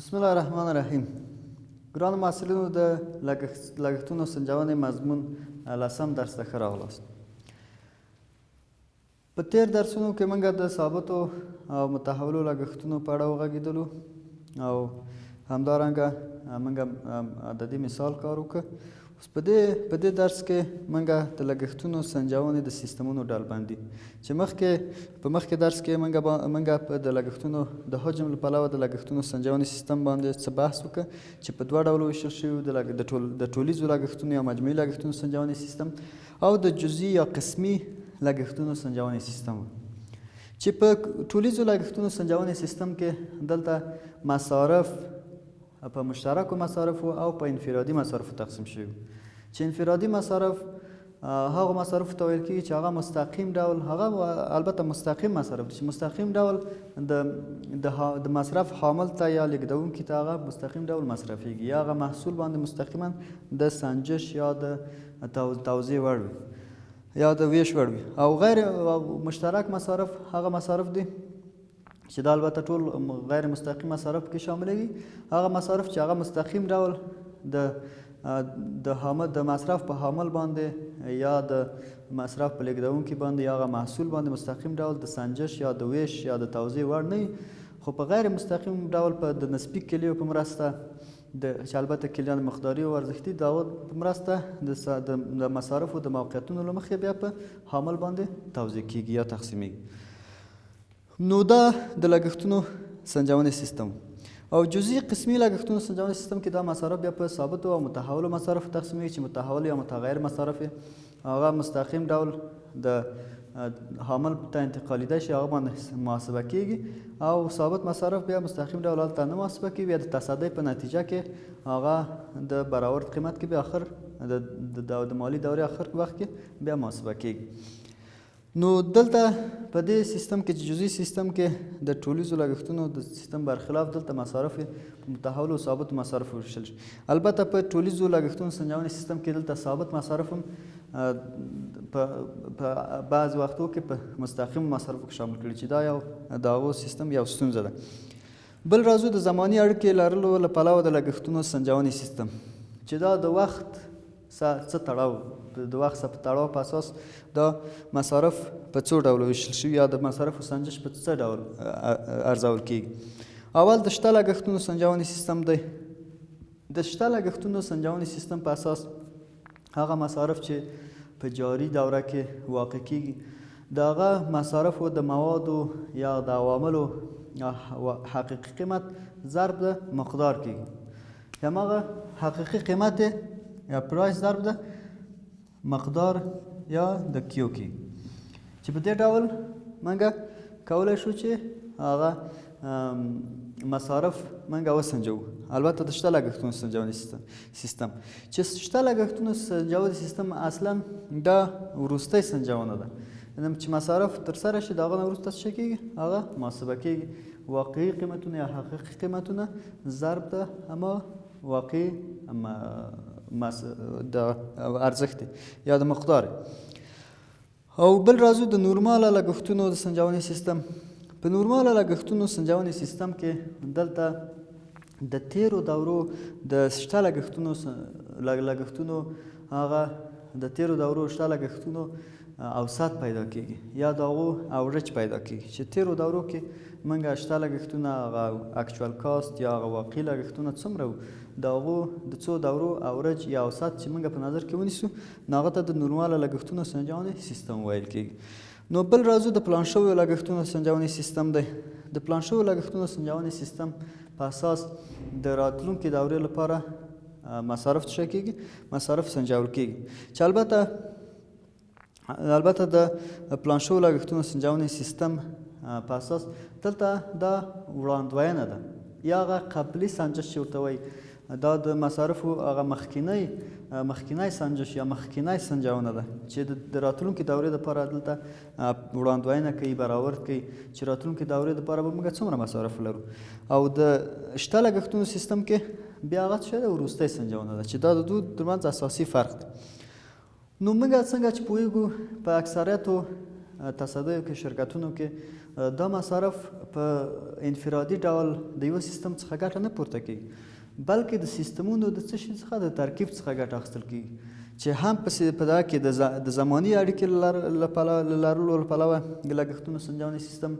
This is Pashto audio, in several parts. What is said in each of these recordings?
بسم الله الرحمن الرحیم. ګرانو محصلینو د لګښتونو سنجونې مضمون لسم درس ته ښه راغلاست. په تیر درسونو کې موږ د ثابتو او متحولو لګښتونو په اړه وغږېدلو او همدارنګه موږ د دې مثال کار وکړ. اوس په دې درس کې موږ د لګښتونو سنجونې د سیستمونو ډلبندي چې په مخکې درس کې موږ د لګښتونو د حجم له پلوه د لګښتونو سنجونې سیستم باندې څه بحث وکړ چې په دوه ډولو ویشل شوي د ټولیزو لګښتونو یا مجموعي لګښتونو سنجونې سیستم او د جزئي یا قسمي لګښتونو سنجونې سیستم چې په ټولیزو لګښتونو سنجونې سیستم کې دلته مصارف په مشترکو مصارفو او په انفرادي مصارفو تقسیم شوي چې انفرادي مصارف هغه مصارفو ته ویل کېږي چې هغه مستقیم ډول هغه البته مستقیم مصارف چې مستقیم ډول د مصرف حامل ته یا لیږدونکي ته هغه مستقیم ډول مصرفیږي یا هغه محصول باندې مستقیما د سنجش یا د توزیع وړ وي یا د ویش وړ وي او غیر مشترک مصارف هغه مصارف دي چې دا البته ټول غیر مستقیم مصارف کې شاملوي هغه مصارف چې هغه مستقیم ډول د مصرف په حامل باندې یا د مصرف په لیږدونکي باندې یا هغه محصول باندې مستقیم ډول د سنجش یا د ویش یا د توزیع وړ نه وي خو په غیر مستقیم ډول د نسبي کلیو په مرسته چې البته کلیان مقداري او ارزښتي د هغو په مرسته د مصارفو د موقعیتونو له مخې بیا په حامل باندې توزیع کیږي یا تقسیمیږي. نو دا د لګښتونو سنجونې سیستم او جزئي قسمي لګښتونو سنجونې سیستم کې دا مصارف بیا په ثابتو او متحولو مصارفو تقسیمیږي چې متحول یا متغیر مصارف هغه مستقیم ډول د حامل ته انتقالیدای شي هغه باندې محاسبه کیږي او ثابت مصارف بیا مستقیم ډول هلته نه محاسبه کیږي بیا د تصدۍ په نتیجه کې هغه د برآورد قیمت کې بیا آخر د مالي دورې آخر وخت کې بیا محاسبه کیږي. نو دلته په دې سیستم کې چې جزئي سیستم کې د ټولیزو لګښتونو د سیستم برخلاف دلته مصارف په متحولو او ثابتو مصارفو ویشل شي. البته په ټولیزو لګښتونو سنجونې سیستم کې دلته ثابت مصارف هم په بعض وختو کې په مستقیم مصارفو کې شامل کړي چې دا یو د هغو سیستم یو ستونزه ده. بل راځو د زماني اړیکې لرلو له پلوه د لګښتونو سنجونې سیستم چې دا د وخت څه تړاو د وخت په تړاو په اساس دا مصارف په څو ډولو ویشل شوي یا د مصارفو سنجش په څه ډول ارزول کیږي. اول د شته لګښتونو سنجونې سیستم دی. د شته لګښتونو سنجونې سیستم په اساس هغه مصارف چې په جاري دوره کې واقع کیږي د هغه مصارفو د موادو یا د عواملو حقیقي قیمت ضرب د مقدار کیږي هماغه حقیقي قیمت یا پرایس ضرب د مقدار یا د کیو کې چې په دې ډول موږ کولی شو چې هغه مصارف موږ وسنجو. البته د شته لګښتونو سنجونې سیستم چې شته لګښتونو سنجونې سیستم اصلا دا وروستی سنجونه ده چې مصارف ترسره شي د هغه نه وروسته څه کیږي هغه محاسبه کیږي واقعي قیمتونه یا حقیقي قیمتونه ضرب د اما واقعي د ارزښت یا د مقدار. او بل راځو د نورماله لګښتونو د سنجونې سیستم. په نورماله لګښتونو سنجونې سیستم کې دلته د تیرو دورو د شته لګښتونو هغه د تیرو دورو شته لګښتونو اوسط پیدا کیږي یا د هغو اوریج پیدا کیږي چې تیرو دورو کې موږ شته لګښتونه هغه اکچوال کاست یا هغه واقعي لګښتونه څومره وو د هغو د څو دورو اوریج یا اوسط چې موږ په نظر کې ونیسو نو هغه ته د نورماله لګښتونو سنجونې سیستم ویل کیږي. نو بل راځو د پلان شویو لګښتونو سنجونې سیستم دی. د پلان شویو لګښتونو سنجونې سیستم په اساس د راتلونکي دورې لپاره مصارف څه کیږي مصارف سنجول کیږي چې البته د پلان شویو لګښتونو سنجونې سیستم په اساس دلته دا وړاندوینه ده یا هغه قبلي سنجش چې ورته وایي دا د مصارفو هغه مخکینی سنجش یا مخکینی سنجونه ده چې د راتلونکي دورې دپاره دلته وړاندوینه کوي برآورد کوي چې راتلونکي دورې دپاره به موږ څومره مصارف لرو. او د شته لګښتونو سیستم کې بیا هغه څه ده وروستی سنجونه ده چې دا د دوی ترمنځ اساسي فرق دی. نو موږ څنګه چې پوهیږو په اکثریتو تصدیو کې شرکتونو کې دا مصارف په انفرادي ډول د یو سیستم څخه ګټه نه پورته کیږي بلکې د سیستمونو د څه شي څخه د ترکیب څخه ګټه اخیستل کیږي چې هم په دغه کې د زماني اړیکې له لرلو له پلوه د لګښتونو سنجونې سیستم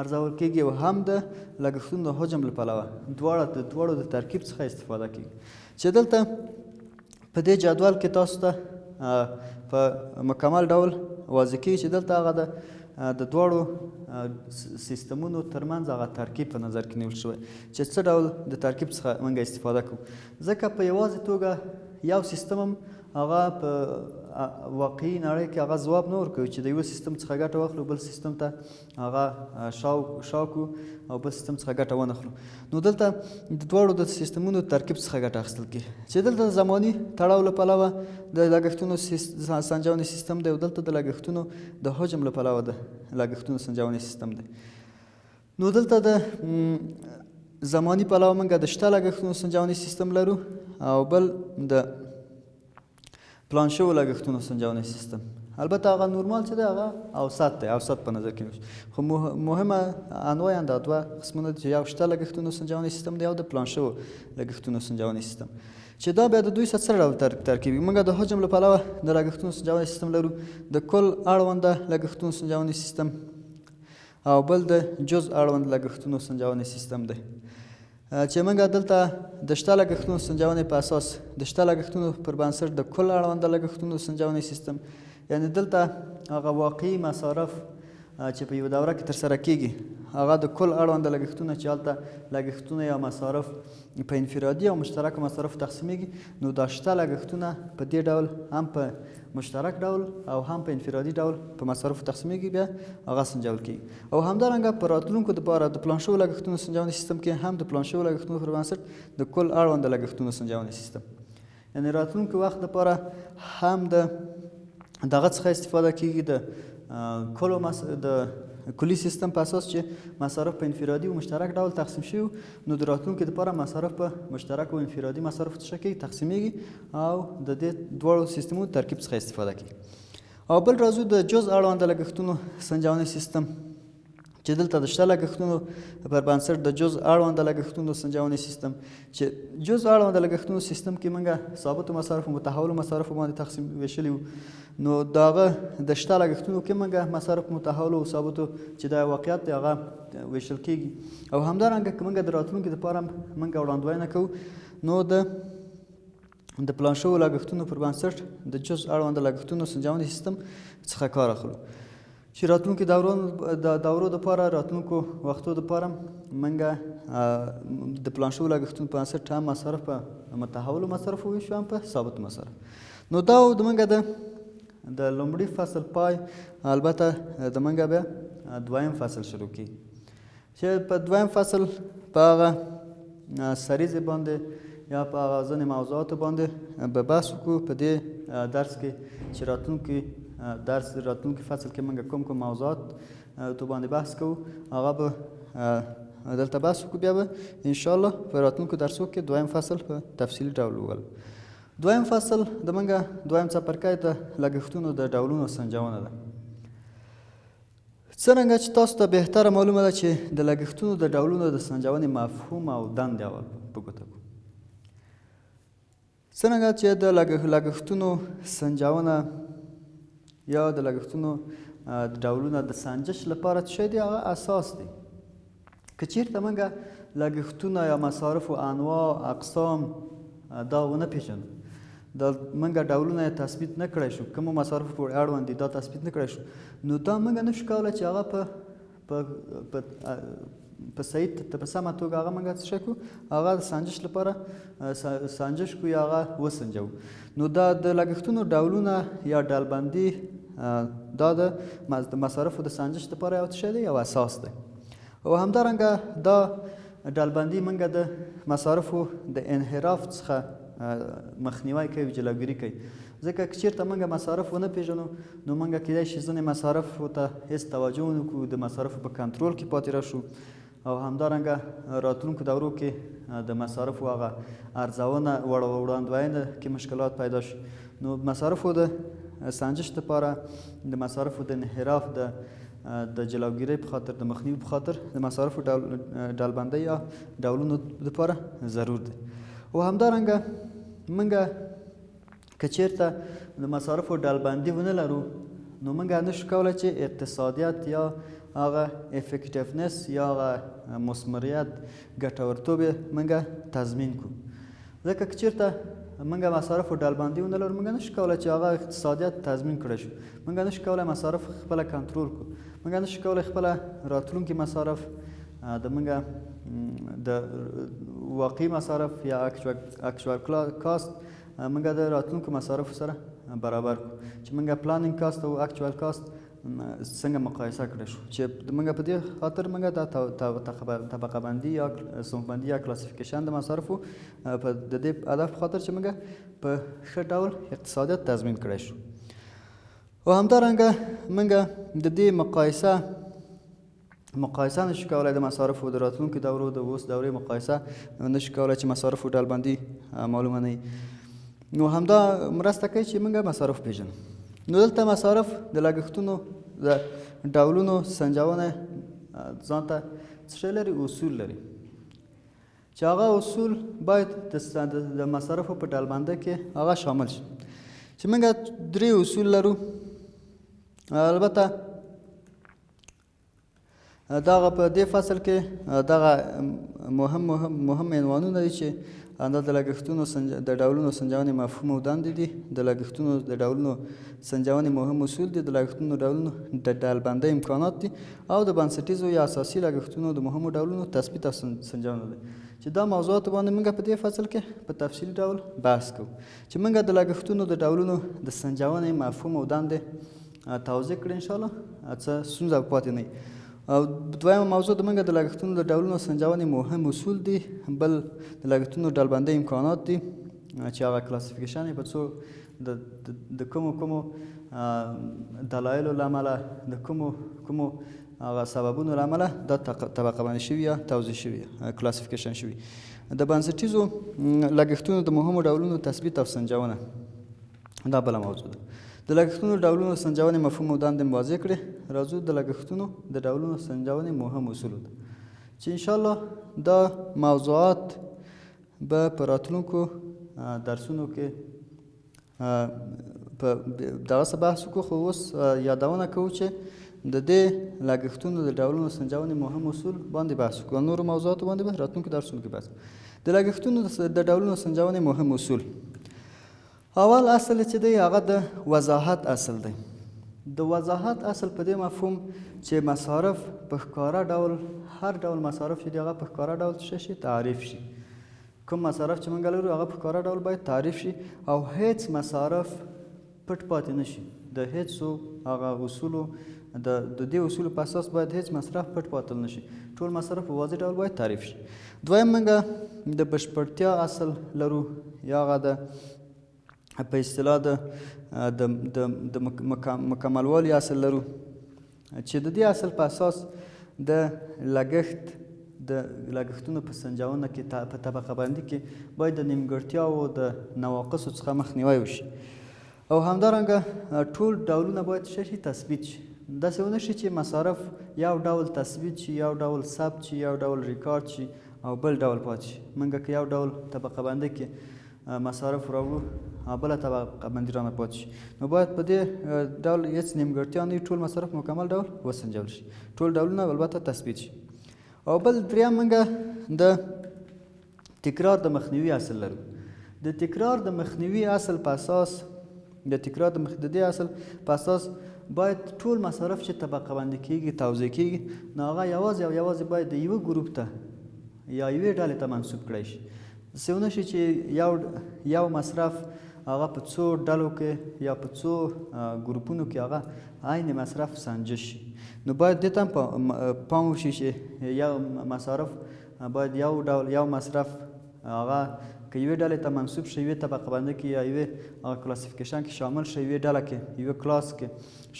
ارزول کیږي او هم د لګښتونو د حجم له پلوه دواړو د ترکیب څخه استفاده کیږي چې دلته په دې جدول کې تاسو ته په مکمل ډول واضح کیږي چې دلته هغه د دواړو سیستمونو ترمنځ هغه ترکیب په نظر کې نیول شوی چې څه ډول د ترکیب څخه موږ استفاده کوو ځکه په یوازې توګه یو سیستم هم هغه په واقعي نړۍ کې هغه ځواب نه ورکوي چې د یو سیستم څخه ګټه واخلو بل سیستم ته هغه شاوکو او بل سیستم څخه ګټه ونه خلو نو دلته د دواړو د سیستمونو ترکیب څخه ګټه اخیستل کیږي چې دلته د زماني تړاو له پلوه د لګښتونو سنجونې سیستم دی او دلته د لګښتونو د حجم له پلوه د لګښتونو سنجونې سیستم دی نو دلته د زماني پلوه موږ د شته لګښتونو سنجونې سیستم لرو او بل د پلان شوو لګښتونو سنجونې سیستم البته هغه نورمال چې دی هغه اوسط دی اوسط په نظر کې نیول خو مهمه انواع دا دوه قسمونه دي چې یو شته لګښتونو سنجونې سیستم دی او د پلان شوو لګښتونو سنجونې سیستم چې دا بیا د دوی سره څه ډول ترکیب موږ د حجم له پلوه د لګښتونو سنجونې سیستم لرو د کل اړونده لګښتونو سنجونې سیستم او بل د جز اړوند لګښتونو سنجونې سیستم دی چې موږ دلته د شته لګښتونو سنجونې په اساس د شته لګښتونو پر بنسټ د کل اړونده لګښتونو سنجونې سیستم یعنی دلته هغه واقعي مصارف چې په یو دوره کې ترسره کیږي هغه د کل اړونده لګښتونه چې هلته لګښتونه یا مصارف په انفرادي او مشترک مصارف تقسیمیږي نو دا شته لګښتونه په دې ډول هم په مشترک ډول او هم په انفرادي ډول په مصارفو تقسیمیږي بیا هغه سنجول کیږي او همدارنګه په راتلونکو دپاره د پلان شوو لګښتونو سنجونې سیستم کې هم د پلان شوو لګښتونو پر بنسټ د کل اړونده لګښتونو سنجونې سیستم یعنی راتلونکي وخت دپاره هم د دغه څخه استفاده کیږي د کلي سیستم په اساس چې مصارف په انفرادي او مشترک ډول تقسیم شوي نو د راتلونکي دپاره مصارف په مشترک او انفرادي مصارفو څه کیږي تقسیمیږي او د دې دواړو سیستمونو ترکیب څخه استفاده کیږي او بل راځو د جز اړونده لګښتونو سنجونې سیستم چې دلته د شته لګښتونو پر بنسټ د جز اړونده لګښتونو سنجونې سیستم چې جز اړونده لګښتونو سیستم کې موږ ثابتو مصارفو متحولو مصارفو باندې تقسیم ویشلي وو نو د هغه د شته لګښتونو کې موږ مصارف متحولو او ثابتو چې دا واقعیت دی هغه ویشل کیږي او همدارنګه که موږ د راتلونکي دپاره موږ وړاندوینه کوو نو د پلان شوو لګښتونو پر بنسټ د جز اړونده لګښتونو سنجونې سیستم څخه کار اخلو چې راتلونکي دورو دپاره راتلونکو وختو دپاره موږ د پلان شوو لګښتونو په بنسټ هم مصارف په متحولو مصارفو ویشو هم په ثابتو مصارف نو دا د موږ د لومړي فصل پای البته د موږ بیا دویم فصل شروع کیږي چې په دویم فصل په هغه سریزې باندې یا په هغه ځینې موضوعاتو باندې به بحث وکړو په دې درس کې چې راتلونکي فصل کې موږ کوم موضوعات تو باندې بحث کوو هغه به دلته بحث وکړو بیا به انشاءالله په راتلونکو درسو کې دویم فصل په تفصیلي ډول ووایو دویم فصل د موږ دویم څپرکی د لګښتونو د ډولونو سنجونه ده څرنګه چې تاسو ته بهتره معلومه ده چې د لګښتونو د ډولونو د سنجونې مفهوم او دندې اول په ګوته کړو څرنګه چې د لګښتونو سنجونه یا د لګښتونو ډولونه د سنجش لپاره څه شی دی هغه اساس دی که چیرته موږ لګښتونه یا مصارفو انواع اقسام دا ونه پیژنو دا موږ ډولونه یې تثبیت نه کړی شو کومو مصارفو پورې اړوند دي دا تثبیت نه کړی شو نو دا موږ نه شو کولی چې هغه په صحیح په سمه توګه هغه موږ څه کړو هغه د سنجش لپاره سنجش کړو یا هغه وسنجو نو دا د لګښتونو ډولونه یا ډلبندي دا د مصارفو د سنجش لپاره یو څه دی یو اساس دی او همدارنګه دا ډلبندي موږ د مصارفو د انحراف څخه مخنیوی کوي جلوګیري کوي ځکه که چیرته موږ مصارف ونه پیژنو نو موږ کیدای شي ځینې مصارفو ته هېڅ توجه ونه کړو د مصارفو په کنټرول کې پاتې راشو او همدارنګه راتلونکو دورو کې د مصارفو هغه ارزونه وړاندوینه کې مشکلات پیدا شي نو مصارفو د سنجش لپاره د مصارفو د انحراف د جلوګیرۍ په خاطر د مخنیوي په خاطر د مصارفو ډلبندۍ یا ډولونو لپاره ضرور دی. او همدارنګه موږ که چیرته د مصارفو ډلبندي ونه لرو نو موږ نشو کولی چې اقتصادیت یا هغه افیکټیونس یا هغه مثمریت ګټورتوب یې موږ تضمین کړو. ځکه که چیرته موږ مصارفو ډلبندي ونه لرو موږ نشو کولی چې هغه اقتصادیت تضمین کړی شو. موږ نشو کولی مصارف خپله کنټرول کړو. موږ نشو کولی خپله راتلونکي مصارف د موږ د واقعي مصارف یا اکچوال کاست موږ د راتلونکو مصارفو سره برابر کړو چې موږ پلانینګ کاست او اکچوال کاست څنګه مقایسه کړی شو چې موږ په دې خاطر موږ د طبقه بندي یا صنف بندي یا کلاسیفیکیشن د مصارفو په د دې هدف په خاطر چې موږ په ښه ډول اقتصادیت تضمین کړی شو. او همدارنګه موږ د دې مقایسه نشو کولی د مصارفو د راتلونکو دورو د اوس دورې مقایسه نشو کولی چې مصارفو ډلبندي معلومه نه وي. نو همدا مرسته کوي چې موږ مصارف پېژنو. نو دلته مصارف د لګښتونو د ډولونو سنجونه ځان ته څه شی لري؟ اصول لري چې هغه اصول باید د مصارفو په ډلبندۍ کې هغه شامل شي چې موږ 3 اصول لرو. البته دغه په دې فصل کې دغه مهم عنوانونه دي چې دا د لګښتونو د ډولونو سنجونې مفهوم او دندې دي، د لګښتونو د ډولونو سنجونې مهم اصول دي، د لګښتونو ډولونو د ډلبندۍ امکانات دي او د بنسټیزو یا اساسي لګښتونو د مهمو ډولونو تثبیت او سنجونه دي چې دا موضوعات باندې موږ په دې فصل کې په تفصیلي ډول بحث کوو چې موږ د لګښتونو د ډولونو د سنجونې مفهوم او دندې توضیح کړو ان شاء الله څه ستونزه پاتې نه وي. او دویمه موضوع د موږ د لګښتونو د ډولونو سنجونې مهم اصول دي، بل د لګښتونو ډلبندۍ امکانات دي چې هغه کلاسیفیکیشن یې په څو د کومو دلایلو له امله د کومو هغه سببونو له امله دا طبقه بندي شوي یا توضیح شوي کلاسیفیکیشن شوي. د بنسټیزو لګښتونو د مهمو ډولونو تثبیت او سنجونه دا بله موضوع ده. د لګښتونو ډولونو سنجونې مفهوم او دندې واضح کړې. راځو د لګښتونو د ډولونو سنجونې مهم اصولو ته چې انشاءالله دا موضوعات به په راتلونکو درسونو کې په دغه څه بحث وکړو. خو اوس یادونه کوو چې د دې لګښتونو د ډولونو سنجونې مهم اصول باندې بحث وکړو. نورو موضوعاتو باندې به راتلونکو درسونو کې بحث. د لګښتونو د ډولونو سنجونې مهم اصول. اول اصل چې دی هغه د وضاحت اصل دی. د وضاحت اصل په دې مفهوم چې مصارف په ښکاره ډول هر ډول مصارف چې دی هغه په ښکاره ډول څه شي؟ تعریف شي. کوم مصارف چې موږ لرو هغه په ښکاره ډول باید تعریف شي او هیڅ مصارف پټ پاتې نه شي. د هیڅو هغه اصولو د دې اصولو په اساس باید هیڅ مصرف پټ پاتې نه شي. ټول مصارف په واضح ډول باید تعریف شي. دویم موږ د بشپړتیا اصل لرو یا هغه د په اصطلاح د مکملوالي اصل لرو چې د دې اصل په اساس د لګښتونو په سنجونه کې په طبقه بندي کې باید د نیمګړتیاو د نواقصو څخه مخنیوی وشي او همدارنګه ټول ډولونه باید څه شي؟ تثبیت شي. داسې ونه شي چې مصارف یو ډول تثبیت شي، یو ډول ثبت شي، یو ډول ریکارډ شي او بل ډول پاتې شي. موږ که یو ډول طبقه بندي کې مصارف راوړو بله طبقه بندي رانه پاتې شي نو باید په دې ډول هېڅ نیمګړتیا نه وي، ټول مصارف مکمل ډول وسنجول شي، ټول ډولونه البته تثبیت شي. او بل دریم موږ د تکرار د مخنیوي اصل لرو. د تکرار د مخنیوي اصل په اساس د دې اصل په اساس باید ټول مصارف چې طبقه بندي کېږي توزیع کېږي نو هغه یوازې باید د یوه ګروپ ته یا یوې ډلې ته منسوب کړی شي. داسې ونه شي چې یو مصرف هغه په څو ډلو کې یا په څو ګروپونو کې هغه عین مصرف سنجش شي. نو باید دې ته پام وشي چې یو مصرف باید یو ډول یو مصرف هغه که یوې ډلې ته منسوب شي، یوې طبقه بندۍ کې یا یوې کلاسیفیکیشن کې شامل شي، یوې ډله کې یوې کلاس کې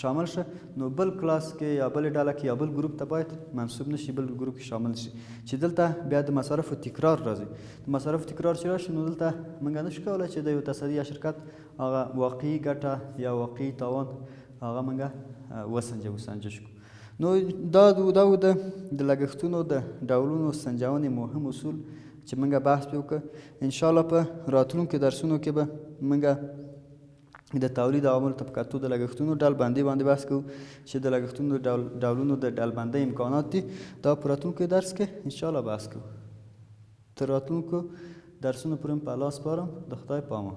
شامل شه، نو بل کلاس کې یا بلې ډله کې یا بل ګروپ ته باید منسوب نه شي، بل ګروپ کې شامل شي. چې دلته بیا د مصارفو تکرار راځي. د مصارفو تکرار چې راشي، نو دلته موږ نشو کولی چې د یو تصدي یا شرکت هغه واقعي ګټه یا واقعي تاوان هغه موږ سنجش کړو. نو دا و د لګښتونو د ډولونو سنجونې مهم اصول چې موږ بحث پرې وکړو. انشاءالله په راتلونکو درسونو کې به موږ د تولید عواملو ته په کتو د لګښتونو ډلبندۍ باندې بحث کوو چې د لګښتونو ډولونو د ډلبندۍ امکانات دي. دا په راتلونکو درس کې انشاءالله بحث کوو. تر راتلونکو درسونو پورې په الله سپارم. د خدای په امان.